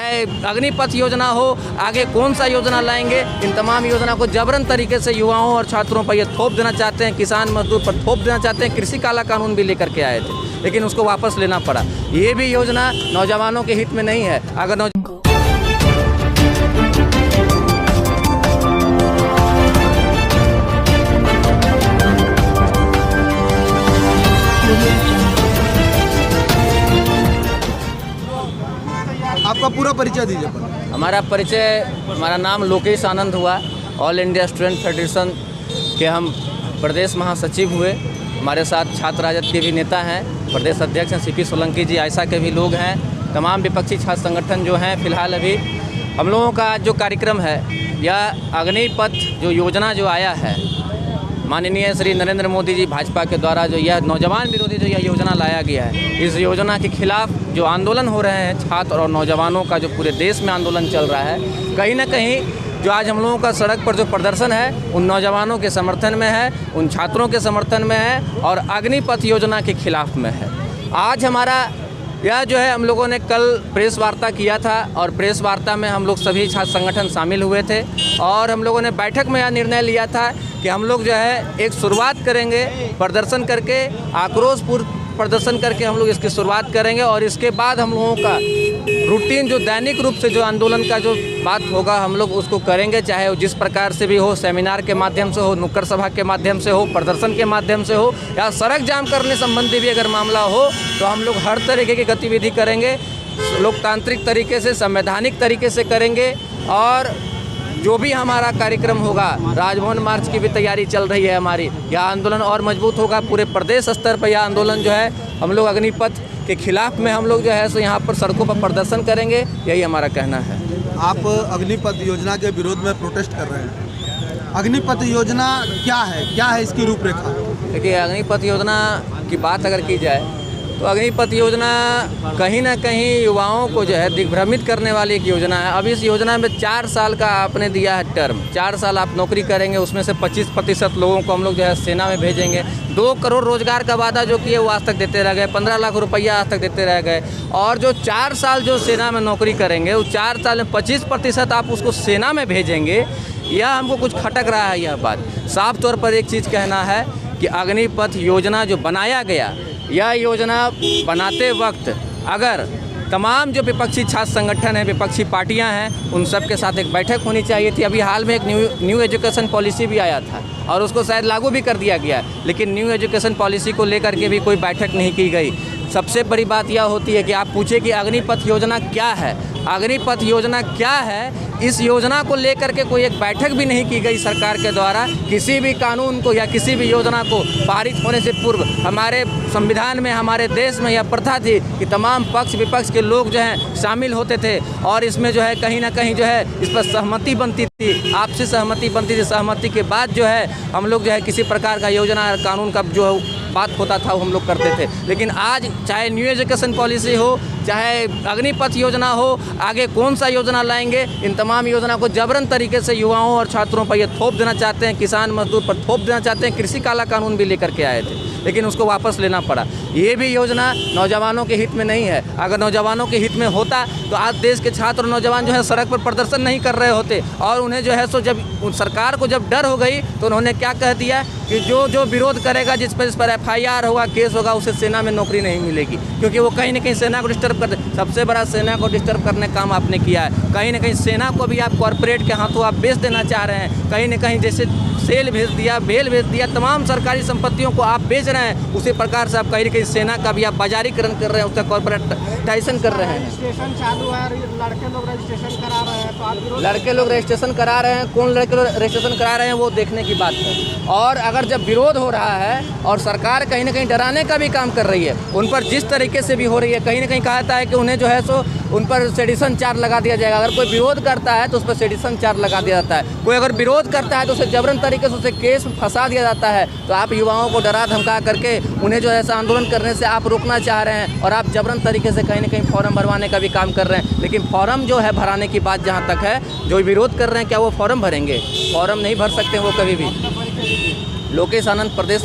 चाहे अग्निपथ योजना हो, आगे कौन सा योजना लाएंगे, इन तमाम योजना को जबरन तरीके से युवाओं और छात्रों पर ये थोप देना चाहते हैं, किसान मजदूर पर थोप देना चाहते हैं। कृषि काला कानून भी लेकर के आए थे, लेकिन उसको वापस लेना पड़ा। ये भी योजना नौजवानों के हित में नहीं है। अगर आपका पूरा परिचय दीजिए। हमारा नाम लोकेश आनंद हुआ। ऑल इंडिया स्टूडेंट फेडरेशन के हम प्रदेश महासचिव हुए। हमारे साथ छात्र राजद के भी नेता हैं, प्रदेश अध्यक्ष हैं सीपी सोलंकी जी, आयसा के भी लोग हैं, तमाम विपक्षी छात्र संगठन जो हैं। फिलहाल अभी हम लोगों का जो कार्यक्रम है, यह अग्निपथ जो योजना जो आया है, माननीय श्री नरेंद्र मोदी जी भाजपा के द्वारा जो यह नौजवान विरोधी जो यह योजना लाया गया है, इस योजना के खिलाफ जो आंदोलन हो रहे हैं छात्र और नौजवानों का, जो पूरे देश में आंदोलन चल रहा है, कहीं ना कहीं जो आज हम लोगों का सड़क पर जो प्रदर्शन है, उन नौजवानों के समर्थन में है, उन छात्रों के समर्थन में है और अग्निपथ योजना के खिलाफ में है। आज हमारा यह जो है, हम लोगों ने कल प्रेस वार्ता किया था और प्रेस वार्ता में हम लोग सभी छात्र संगठन शामिल हुए थे और हम लोगों ने बैठक में यह निर्णय लिया था कि हम लोग जो है एक शुरुआत करेंगे प्रदर्शन करके, आक्रोशपूर्ण प्रदर्शन करके हम लोग इसकी शुरुआत करेंगे और इसके बाद हम लोगों का रूटीन जो दैनिक रूप से जो आंदोलन का जो बात होगा, हम लोग उसको करेंगे, चाहे वो जिस प्रकार से भी हो, सेमिनार के माध्यम से हो, नुक्कड़ सभा के माध्यम से हो, प्रदर्शन के माध्यम से हो, या सड़क जाम करने संबंधी भी अगर मामला हो तो हम लोग हर तरीके की गतिविधि करेंगे, लोकतांत्रिक तरीके से, संवैधानिक तरीके से करेंगे। और जो भी हमारा कार्यक्रम होगा, राजभवन मार्च की भी तैयारी चल रही है हमारी, यह आंदोलन और मजबूत होगा। पूरे प्रदेश स्तर पर यह आंदोलन जो है, हम लोग अग्निपथ के खिलाफ में हम लोग जो है सो यहाँ पर सड़कों पर प्रदर्शन करेंगे, यही हमारा कहना है। आप अग्निपथ योजना के विरोध में प्रोटेस्ट कर रहे हैं। अग्निपथ योजना क्या है इसकी रूपरेखा? देखिए, अग्निपथ योजना की बात अगर की जाए तो अग्निपथ योजना कहीं ना कहीं युवाओं को जो है दिग्भ्रमित करने वाली एक योजना है। अब इस योजना में 4 साल का आपने दिया है टर्म, 4 साल आप नौकरी करेंगे, उसमें से 25% लोगों को हम लोग जो है सेना में भेजेंगे। 2 करोड़ रोजगार का वादा जो किए वो आज तक देते रह गए, 15 लाख रुपया आज तक देते रह गए। और जो 4 साल जो सेना में नौकरी करेंगे, वो 4 साल में 25% आप उसको सेना में भेजेंगे, यह हमको कुछ खटक रहा है। यह बात साफ तौर पर एक चीज़ कहना है कि अग्निपथ योजना जो बनाया गया, यह योजना बनाते वक्त अगर तमाम जो विपक्षी छात्र संगठन हैं, विपक्षी पार्टियां हैं, उन सब के साथ एक बैठक होनी चाहिए थी। अभी हाल में एक न्यू एजुकेशन पॉलिसी भी आया था और उसको शायद लागू भी कर दिया गया, लेकिन न्यू एजुकेशन पॉलिसी को लेकर के भी कोई बैठक नहीं की गई। सबसे बड़ी बात यह होती है कि आप पूछे कि अग्निपथ योजना क्या है, अग्निपथ योजना क्या है, इस योजना को लेकर के कोई एक बैठक भी नहीं की गई सरकार के द्वारा। किसी भी कानून को या किसी भी योजना को पारित होने से पूर्व हमारे संविधान में, हमारे देश में यह प्रथा थी कि तमाम पक्ष विपक्ष के लोग जो हैं शामिल होते थे और इसमें जो है कहीं ना कहीं जो है इस पर सहमति बनती थी, आपसी सहमति बनती थी। सहमति के बाद जो है हम लोग जो है किसी प्रकार का योजना कानून का जो बात होता था वो हम लोग करते थे। लेकिन आज चाहे न्यू एजुकेशन पॉलिसी हो, चाहे अग्निपथ योजना हो, आगे कौन सा योजना लाएंगे, इन तमाम योजना को जबरन तरीके से युवाओं और छात्रों पर ये थोप देना चाहते हैं, किसान मजदूर पर थोप देना चाहते हैं। कृषि काला कानून भी लेकर के आए थे, लेकिन उसको वापस लेना पड़ा। ये भी योजना नौजवानों के हित में नहीं है। अगर नौजवानों के हित में होता तो आज देश के छात्र और नौजवान जो है सड़क पर प्रदर्शन नहीं कर रहे होते। और उन्हें जो है सो जब सरकार को जब डर हो गई तो उन्होंने क्या कह दिया कि जो विरोध करेगा, जिस पर FIR होगा, केस होगा, उसे सेना में नौकरी नहीं मिलेगी, क्योंकि वो कहीं ना कहीं सेना को डिस्टर्ब करते। सबसे बड़ा सेना को डिस्टर्ब करने का काम आपने किया है। कहीं ना कहीं सेना को भी आप कॉरपोरेट के हाथों आप बेच देना चाह रहे हैं। कहीं ना कहीं जैसे सेल भेज दिया, बेल भेज दिया, तमाम सरकारी संपत्तियों को आप बेच रहे हैं, उसी प्रकार से आप कहीं ना कहीं सेना का भी आप बाजारीकरण कर रहे हैं, उसका कॉर्पोरेटाइजेशन कर रहे हैं। रजिस्ट्रेशन चालू है, लड़के लोग रजिस्ट्रेशन करा रहे हैं, तो आप लड़के लोग रजिस्ट्रेशन करा रहे हैं, कौन लड़के लोग रजिस्ट्रेशन करा रहे हैं वो देखने की बात है। और अगर जब विरोध हो रहा है और सरकार कहीं ना कहीं डराने का भी काम कर रही है, उन पर जिस तरीके से भी हो रही है, कहीं ना कहीं कहता है कि उन्हें जो है सो उन पर सेडिशन चार्ज लगा दिया जाएगा। अगर कोई विरोध करता है तो उस पर सेडिशन चार्ज लगा दिया जाता है। कोई अगर विरोध करता है तो उसे जबरन तरीके से उसे केस फंसा दिया जाता है। तो आप युवाओं को डरा धमका करके उन्हें जो है ऐसा आंदोलन करने से आप रोकना चाह रहे हैं और आप जबरन तरीके से कहीं ना कहीं फॉर्म भरवाने का भी काम कर रहे हैं। लेकिन फॉर्म जो है भराने की बात जहाँ तक है, जो विरोध कर रहे हैं, क्या वो फॉर्म भरेंगे? फॉर्म नहीं भर सकते वो कभी भी। लोकेश आनंद, प्रदेश